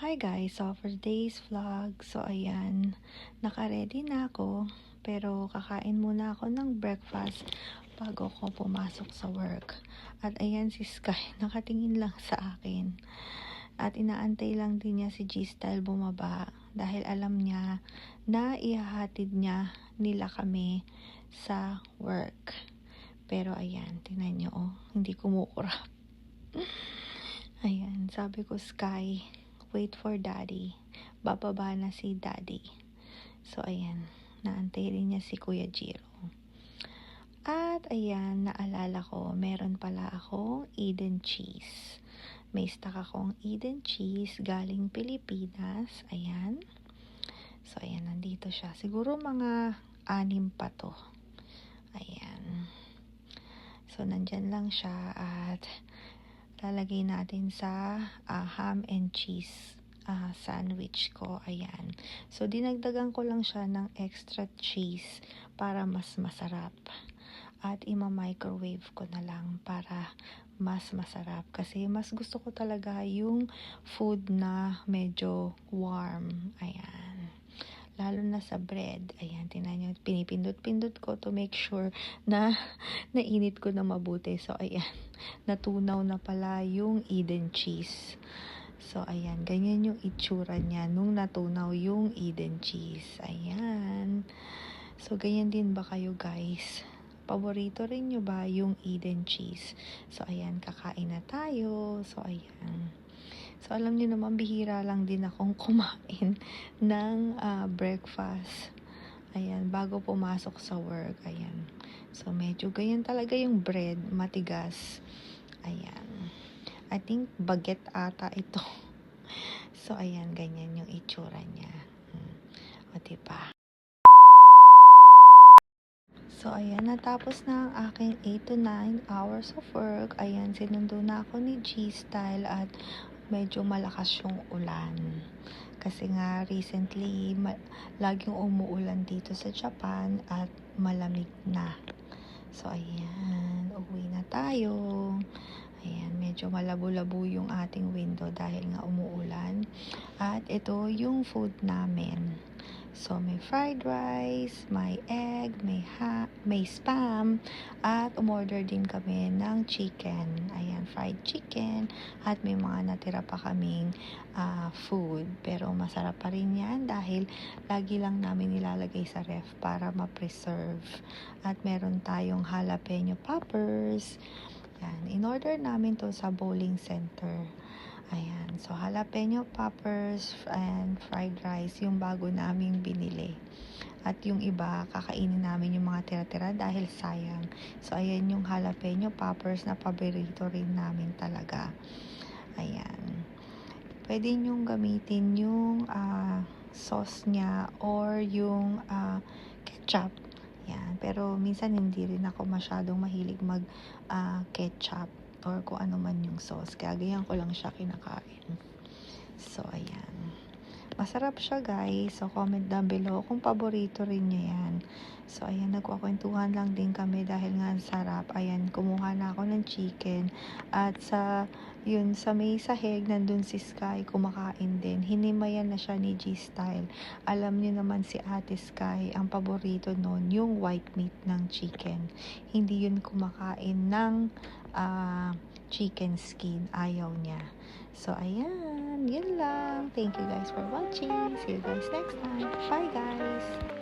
Hi guys! So for today's vlog, so ayan, naka-ready na ako, pero kakain muna ako ng breakfast bago ko pumasok sa work. At ayan si Sky, nakatingin lang sa akin. At inaantay lang din niya si G-Style bumaba dahil alam niya na ihahatid niya nila kami sa work. Pero ayan, tingnan niyo oh, hindi kumukurap. Ayan, sabi ko Sky, wait for daddy. Bababa na si daddy. So, ayan. Naantay rin niya si Kuya Jiro. At, ayan, naalala ko, meron pala akong Eden cheese. May stock akong Eden cheese galing Pilipinas. Ayan. So, ayan, nandito siya. Siguro mga 6 pa to. Ayan. So, nandyan lang siya at lalagay natin sa ham and cheese sandwich ko. Ayan. So, dinagdagan ko lang siya ng extra cheese para mas masarap. At ima-microwave ko na lang para mas masarap. Kasi mas gusto ko talaga yung food na medyo warm. Ayan. Lalo na sa bread. Ayan, tingnan nyo. Pinipindot-pindot ko to make sure na nainit ko na mabuti. So, ayan. Natunaw na pala yung Eden cheese. So, ayan. Ganyan yung itsura niya nung natunaw yung Eden cheese. Ayan. So, ganyan din ba kayo guys? Paborito rin nyo ba yung Eden cheese? So, ayan. Kakain na tayo. So, ayan. So, alam niyo naman, bihira lang din akong kumain ng breakfast. Ayan, bago pumasok sa work. Ayan. So, medyo ganyan talaga yung bread. Matigas. Ayan. I think baguette ata ito. So, ayan, ganyan yung itsura niya. O, diba? So, ayan, natapos na ang aking 8 to 9 hours of work. Ayan, sinundo na ako ni G-Style at medyo malakas yung ulan. Kasi nga, recently, laging umuulan dito sa Japan at malamig na. So, ayan, uwi na tayo. Ayan, medyo malabo-labo yung ating window dahil nga umuulan. At ito yung food namin. So, may fried rice, may egg, may spam, at umorder din kami ng chicken. Ayan, fried chicken, at may mga natira pa kaming food. Pero masarap pa rin yan dahil lagi lang namin nilalagay sa ref para ma-preserve. At meron tayong jalapeno poppers. Ayan, in-order namin to sa bowling center. Ayan, so jalapeno poppers and fried rice yung bago naming binili. At yung iba, kakainin namin yung mga tira-tira dahil sayang. So, ayan yung jalapeno poppers na paborito rin namin talaga. Ayan. Pwede nyong gamitin yung sauce niya or yung ketchup. Yan. Pero minsan hindi rin ako masyadong mahilig mag ketchup or kung ano man yung sauce. Kaya ganyan ko lang siya kinakain. So, ayan. Masarap siya guys. So, comment down below kung paborito rin niya yan. So, ayan. Nagkukwentuhan lang din kami dahil nga sarap. Ayan. Kumuha na ako ng chicken. At sa may sahig, nandun si Sky kumakain din. Hinimayan na siya ni G-Style. Alam niyo naman si Ate Sky, ang paborito nun, yung white meat ng chicken. Hindi yun kumakain ng chicken skin. Ayaw niya. So, ayan. Yun lang. Thank you guys for watching. See you guys next time. Bye, guys!